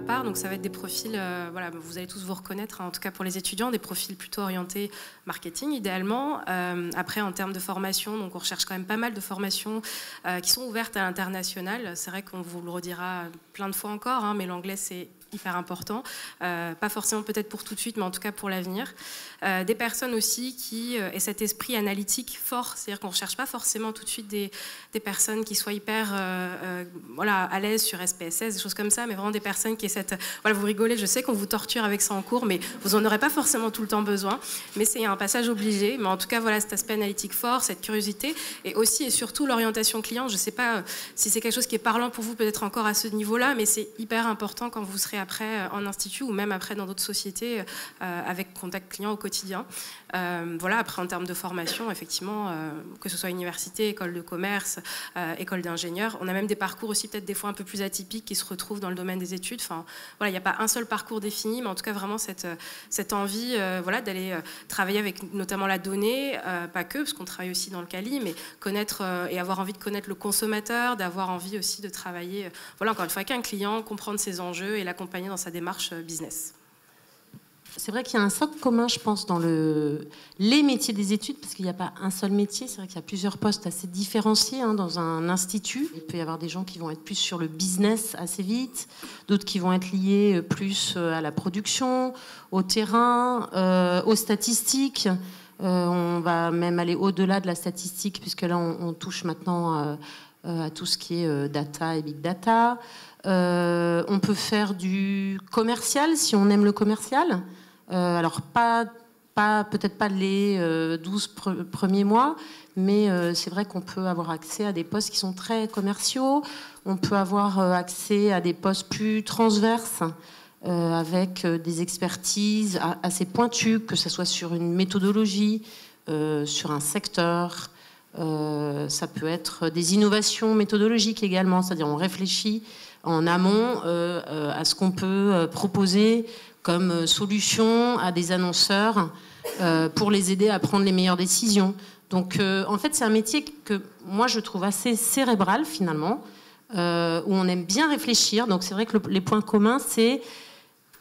part. Donc ça va être des profils, voilà, vous allez tous vous reconnaître, hein, en tout cas pour les étudiants, des profils plutôt orientés marketing idéalement. Après, en termes de formation, donc on recherche quand même pas mal de formations qui sont ouvertes à l'international. C'est vrai qu'on vous le redira plein de fois encore, hein, mais l'anglais c'est hyper important, pas forcément peut-être pour tout de suite, mais en tout cas pour l'avenir. Des personnes aussi qui aient cet esprit analytique fort, c'est-à-dire qu'on ne recherche pas forcément tout de suite des personnes qui soient hyper voilà, à l'aise sur SPSS, des choses comme ça, mais vraiment des personnes qui aient cette... Voilà, vous rigolez, je sais qu'on vous torture avec ça en cours, mais vous n'en aurez pas forcément tout le temps besoin, mais c'est un passage obligé. Mais en tout cas, voilà, cet aspect analytique fort, cette curiosité, et aussi et surtout l'orientation client. Je ne sais pas si c'est quelque chose qui est parlant pour vous, peut-être encore à ce niveau-là, mais c'est hyper important quand vous serez après en institut ou même après dans d'autres sociétés avec contact client au quotidien. Voilà, après en termes de formation, effectivement, que ce soit université, école de commerce, école d'ingénieur, on a même des parcours aussi peut-être des fois un peu plus atypiques qui se retrouvent dans le domaine des études. Enfin, voilà, il n'y a pas un seul parcours défini, mais en tout cas vraiment cette envie voilà, d'aller travailler avec notamment la donnée, pas que, parce qu'on travaille aussi dans le Cali, mais connaître et avoir envie de connaître le consommateur, d'avoir envie aussi de travailler, voilà, encore une fois, avec un client, comprendre ses enjeux et l'accompagner dans sa démarche business. C'est vrai qu'il y a un socle commun, je pense, dans les métiers des études, parce qu'il n'y a pas un seul métier. C'est vrai qu'il y a plusieurs postes assez différenciés hein, dans un institut. Il peut y avoir des gens qui vont être plus sur le business assez vite, d'autres qui vont être liés plus à la production, au terrain, aux statistiques. On va même aller au-delà de la statistique, puisque là, on touche maintenant à tout ce qui est data et big data. On peut faire du commercial, si on aime le commercial. Alors, peut-être pas les 12 premiers mois, mais c'est vrai qu'on peut avoir accès à des postes qui sont très commerciaux. On peut avoir accès à des postes plus transverses, avec des expertises assez pointues, que ce soit sur une méthodologie, sur un secteur. Ça peut être des innovations méthodologiques également, c'est-à-dire on réfléchit en amont à ce qu'on peut proposer comme solution à des annonceurs pour les aider à prendre les meilleures décisions. Donc en fait c'est un métier que moi je trouve assez cérébral finalement, où on aime bien réfléchir. Donc c'est vrai que les points communs c'est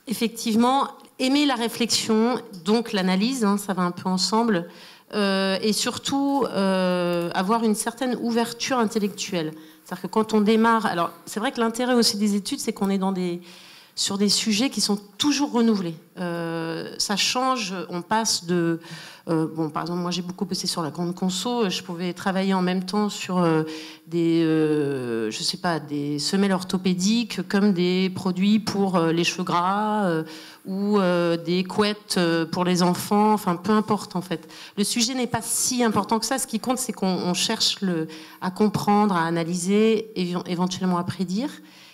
effectivement aimer la réflexion, donc l'analyse, hein, ça va un peu ensemble, et surtout avoir une certaine ouverture intellectuelle. C'est-à-dire que quand on démarre... Alors, c'est vrai que l'intérêt aussi des études, c'est qu'on est sur des sujets qui sont toujours renouvelés. Ça change, on passe de... bon, par exemple, moi j'ai beaucoup bossé sur la grande conso, je pouvais travailler en même temps sur je sais pas, des semelles orthopédiques comme des produits pour les cheveux gras ou des couettes pour les enfants, enfin peu importe en fait. Le sujet n'est pas si important que ça, ce qui compte c'est qu'on cherche à comprendre, à analyser, éventuellement à prédire.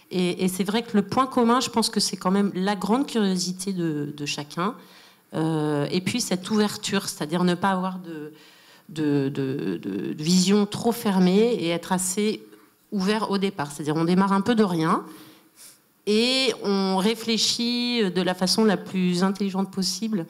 Et c'est vrai que le point commun, je pense que c'est quand même la grande curiosité de chacun. Et puis cette ouverture, c'est-à-dire ne pas avoir de vision trop fermée et être assez ouvert au départ. C'est-à-dire on démarre un peu de rien et on réfléchit de la façon la plus intelligente possible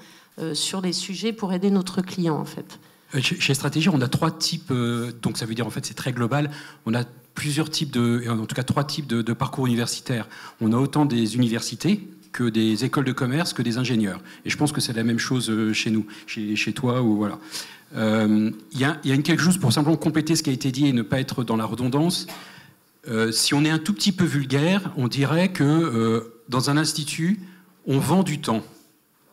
sur les sujets pour aider notre client en fait. Chez Stratégie, on a 3 types, donc ça veut dire en fait c'est très global, on a plusieurs types en tout cas 3 types de parcours universitaires. On a autant des universités que des écoles de commerce, que des ingénieurs. Et je pense que c'est la même chose chez nous, chez toi, ou voilà. Y a quelque chose pour simplement compléter ce qui a été dit et ne pas être dans la redondance. Si on est un tout petit peu vulgaire, on dirait que dans un institut, on vend du temps.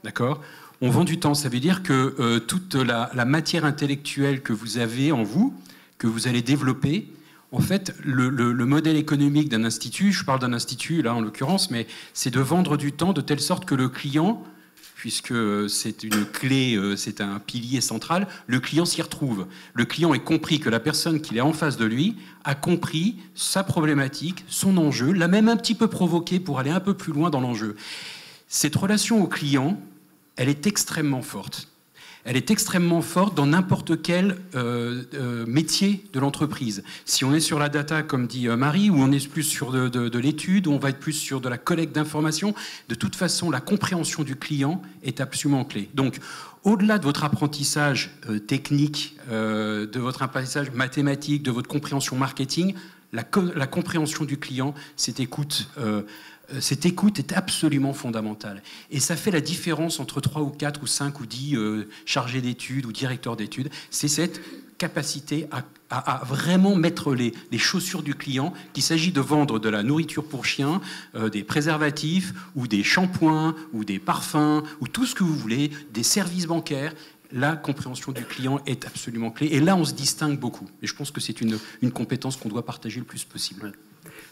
D'accord ? On vend du temps, ça veut dire que toute la matière intellectuelle que vous avez en vous, que vous allez développer, en fait, le modèle économique d'un institut, je parle d'un institut là en l'occurrence, mais c'est de vendre du temps de telle sorte que le client, puisque c'est une clé, c'est un pilier central, le client s'y retrouve. Le client est compris que la personne qu'il est en face de lui a compris sa problématique, son enjeu, l'a même un petit peu provoqué pour aller un peu plus loin dans l'enjeu. Cette relation au client, elle est extrêmement forte. Elle est extrêmement forte dans n'importe quel métier de l'entreprise. Si on est sur la data, comme dit Marie, ou on est plus sur de l'étude, ou on va être plus sur de la collecte d'informations, de toute façon, la compréhension du client est absolument clé. Donc, au-delà de votre apprentissage technique, de votre apprentissage mathématique, de votre compréhension marketing, la compréhension du client, cette écoute cette écoute est absolument fondamentale. Et ça fait la différence entre 3 ou 4 ou 5 ou 10 chargés d'études ou directeurs d'études. C'est cette capacité à vraiment mettre les chaussures du client, qu'il s'agit de vendre de la nourriture pour chiens, des préservatifs, ou des shampoings, ou des parfums, ou tout ce que vous voulez, des services bancaires. La compréhension du client est absolument clé. Et là, on se distingue beaucoup. Et je pense que c'est une compétence qu'on doit partager le plus possible.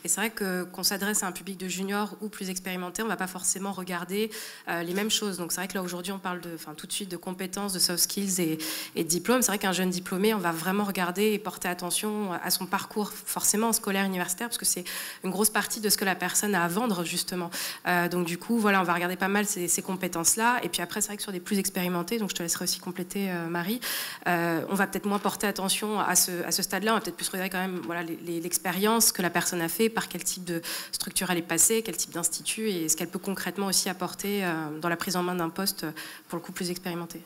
Et c'est vrai qu'on s'adresse à un public de juniors ou plus expérimenté, on ne va pas forcément regarder les mêmes choses. Donc c'est vrai que là aujourd'hui on parle tout de suite de compétences, de soft skills et de diplômes. C'est vrai qu'un jeune diplômé, on va vraiment regarder et porter attention à son parcours forcément scolaire, universitaire, parce que c'est une grosse partie de ce que la personne a à vendre justement. Donc du coup, voilà, on va regarder pas mal ces compétences-là. Et puis après, c'est vrai que sur des plus expérimentés, donc je te laisserai aussi compléter Marie, on va peut-être moins porter attention à ce stade-là. On va peut-être plus regarder quand même voilà, l'expérience que la personne a fait, par quel type de structure elle est passée, quel type d'institut et ce qu'elle peut concrètement aussi apporter dans la prise en main d'un poste pour le coup plus expérimenté.